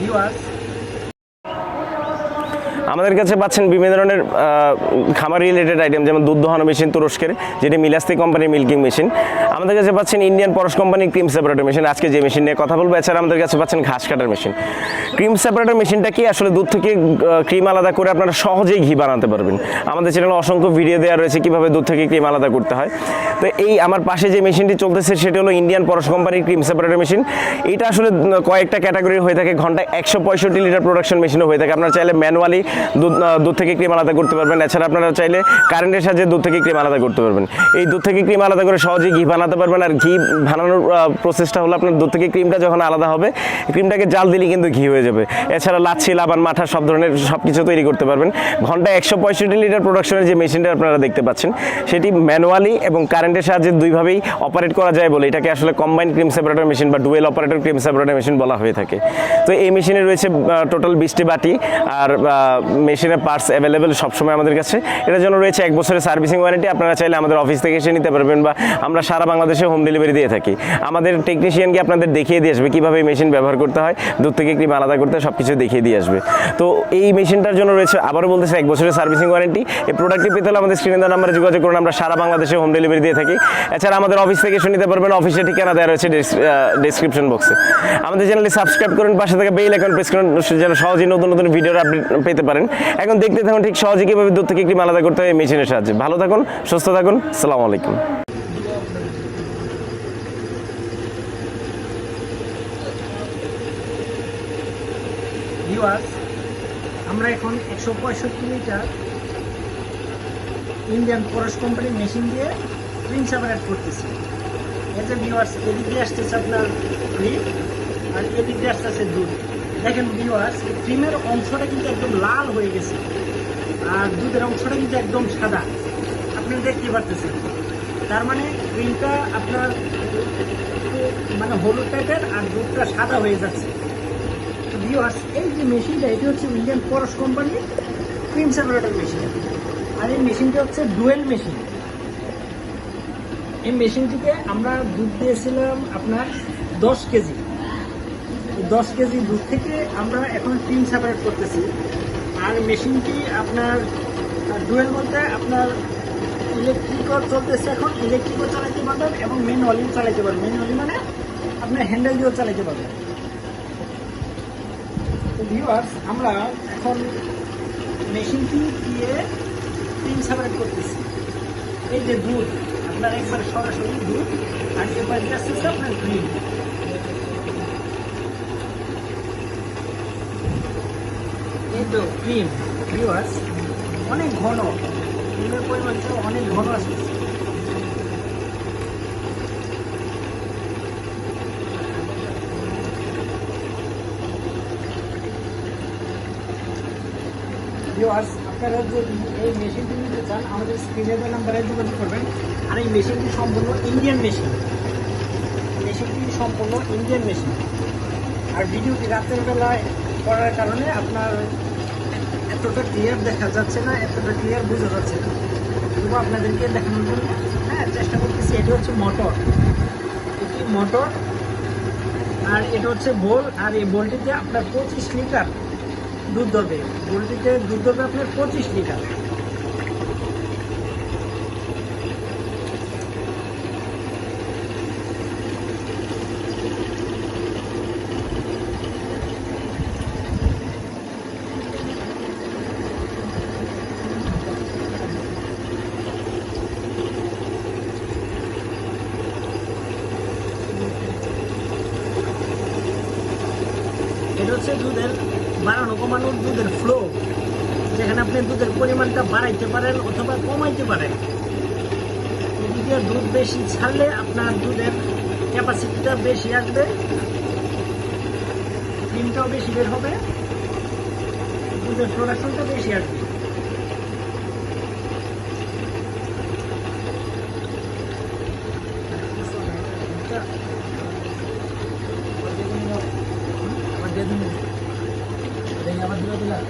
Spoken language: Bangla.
ভিউয়ার্স আমাদের কাছে পাচ্ছেন বিভিন্ন ধরনের খামার রিলেটেড আইটেম, যেমন দুধ দোহানো মেশিন তুরস্কের, যেটি মিলাস্তি কোম্পানির মিল্কিং মেশিন। আমাদের কাছে পাচ্ছেন ইন্ডিয়ান পরশ কোম্পানির ক্রিম সেপারেটর মেশিন, আজকে যে মেশিন নিয়ে কথা বলবো। এছাড়া আমাদের কাছে পাচ্ছেন ঘাস কাটার মেশিন। ক্রিম সেপারেটর মেশিনটা কি আসলে দুধ থেকে ক্রিম আলাদা করে আপনারা সহজেই ঘি বানাতে পারবেন। আমাদের চ্যানেলে অসংখ্য ভিডিও দেওয়া রয়েছে কীভাবে দুধ থেকে ক্রিম আলাদা করতে হয়। তো এই আমার পাশে যে মেশিনটি চলতেছে সেটি হলো ইন্ডিয়ান পরশ কোম্পানির ক্রিম সেপারেটর মেশিন। এটা আসলে কয়েকটা ক্যাটাগরি হয়ে থাকে, ঘন্টায় 165 লিটার প্রোডাকশন মেশিনও হয়ে থাকে। আপনারা চাইলে ম্যানুয়ালি দুধ থেকে ক্রিম আলাদা করতে পারবেন। এছাড়া আপনারা চাইলে কারেন্টের সাহায্যে দুধ থেকে ক্রিম আলাদা করতে পারবেন। এই দুধ থেকে ক্রিম আলাদা করে সহজেই ঘি বানাতে পারবেন। আর ঘি বানানোর প্রসেসটা হলো আপনার দুধ থেকে ক্রিমটা যখন আলাদা হবে, ক্রিমটাকে জাল দিলে কিন্তু ঘি হয়ে যাবে। এছাড়া লাচ্ছি, লাবান, মাঠা সব ধরনের সব কিছু তৈরি করতে পারবেন। ঘন্টায় 165 লিটার প্রোডাকশনের যে মেশিনটা আপনারা দেখতে পাচ্ছেন, সেটি ম্যানুয়ালি এবং কারেন্টের সাহায্যে দুইভাবেই অপারেট করা যায় বলে এটাকে আসলে কম্বাইন্ড ক্রিম সেপারেটর মেশিন বা dual operator cream separator machine বলা হয়ে থাকে। তো এই মেশিনে রয়েছে টোটাল 20টি বাটি, আর মেশিনের পার্টস অ্যাভেলেবেল সবসময় আমাদের কাছে। এটার জন্য রয়েছে 1 বছরের সার্ভিসিং ওয়ারেন্টি। আপনারা চাইলে আমাদের অফিস থেকে এসে নিতে পারবেন, বা আমরা সারা বাংলাদেশে হোম ডেলিভারি দিয়ে থাকি। আমাদের টেকনিশিয়ানকে আপনাদের দেখিয়ে দিয়ে আসবে কীভাবে এই মেশিন ব্যবহার করতে হয়, দুধ থেকে ক্রিম আলাদা করতে হয়, সব কিছু দেখিয়ে দিয়ে আসবে। তো এই মেশিনটার জন্য রয়েছে, আবারও বলতেছে, 1 বছরের সার্ভিসিং ওয়ারেন্টি। এই প্রোডাক্টটি পেতে হলে আমাদের স্ক্রিনে দেওয়া নাম্বারে যোগাযোগ করুন। আমরা সারা বাংলাদেশে হোম ডেলিভারি দিয়ে থাকি। এছাড়া আমাদের অফিস থেকে এসে নিতে পারবেন। অফিসের ঠিকানা দেওয়া রয়েছে ডেসক্রিপশন বক্সে। আমাদের চ্যানেলটি সাবস্ক্রাইব করুন, পাশে থেকে বেল আইকন প্রেস করুন, যেন সহজেই নতুন নতুন ভিডিওর আপডেট পেতে পারেন। এখন দেখতে থাকুন ঠিক সহজে কীভাবে দুধ থেকে ক্রিম আলাদা করতে হয় এই মেশিনের সাহায্যে। ভালো থাকুন, সুস্থ থাকুন, আসসালামু আলাইকুম। ভিউয়ার্স আমরা এখন 165 লিটার ইন্ডিয়ান পরশ কোম্পানির মেশিন দিয়ে ক্রিম সেপারেট করতেছি। এই যে ভিউয়ার্স, এদিক দিয়ে আসতেছে আপনার ক্রিম, আর এদিক দিয়ে আসতেছে দুধ। দেখেন ভিউয়ার্স, ক্রিমের অংশটা কিন্তু একদম লাল হয়ে গেছে, আর দুধের অংশটা কিন্তু একদম সাদা, আপনি দেখতে পারতেছেন। তার মানে ক্রিমটা আপনার মানে হলুদ টাইপের, আর দুধটা সাদা হয়ে যাচ্ছে। ভিউয়ার্স, এই যে মেশিনটা, এটি হচ্ছে ইন্ডিয়ান পরশ কোম্পানির ক্রিম সেপারেটর মেশিন, আর এই মেশিনটা হচ্ছে ডুয়েল মেশিন। এই মেশিনটিতে আমরা দুধ দিয়েছিলাম আপনার 10 কেজি। 10 কেজি দুধ থেকে আমরা এখন ক্রিম সেপারেট করতেছি। আর মেশিনটি আপনার ডুয়েল বলতে আপনার ইলেকট্রিকও চলতেছে, এখন ইলেকট্রিকও চালাতে পারবেন এবং ম্যানুয়ালিও চালাতে পারবেন। ম্যানুয়ালি মানে আপনার হ্যান্ডেল দিয়েও চালাতে পারবেন। তো ভিউয়ার্স, আমরা এখন মেশিনটি দিয়ে ক্রিম সেপারেট করতেছি। এই যে দুধ, আপনার একবার সরাসরি দুধ, আর এবার আসতেছে আপনার ক্রিম। এই তো ক্রিম। ভিউয়ার্স, অনেক ঘন, ক্রিমের পরিমাণটা অনেক ঘন আসতেছে। ভিউয়ার্স, আপনারা যদি এই মেশিনটি নিতে চান, আমাদের স্ক্রিনে দেওয়া নাম্বারে যোগাযোগ করবেন। আর এই মেশিনটি সম্পূর্ণ ইন্ডিয়ান মেশিন। মেশিনটি সম্পূর্ণ ইন্ডিয়ান মেশিন। আর ভিডিওটি রাতের বেলায় করার কারণে আপনার এতটা ক্লিয়ার দেখা যাচ্ছে না, এতটা ক্লিয়ার বোঝা যাচ্ছে না, তবু আপনাদেরকে দেখানোর জন্য চেষ্টা করতেছি। এটি হচ্ছে মোটর, এটি মোটর, আর এটা হচ্ছে বোল। আর এই বোলটিতে আপনার 25 লিটার দুধ ধরবে। বোলটিতে দুধ ধরবে আপনার 25 লিটার। এটা হচ্ছে দুধের বাড়ানো কমানোর দুধের ফ্লো, যেখানে আপনি দুধের পরিমাণটা বাড়াইতে পারেন অথবা কমাইতে পারেন। এদিকে দুধ বেশি ছাড়লে আপনার দুধের ক্যাপাসিটিটা বেশি আসবে, ক্রিমটাও বেশি বের হবে, দুধের প্রোডাকশনটা বেশি আসবে। আবার দিয়ে দিন, আবার দিয়ে দিলাম,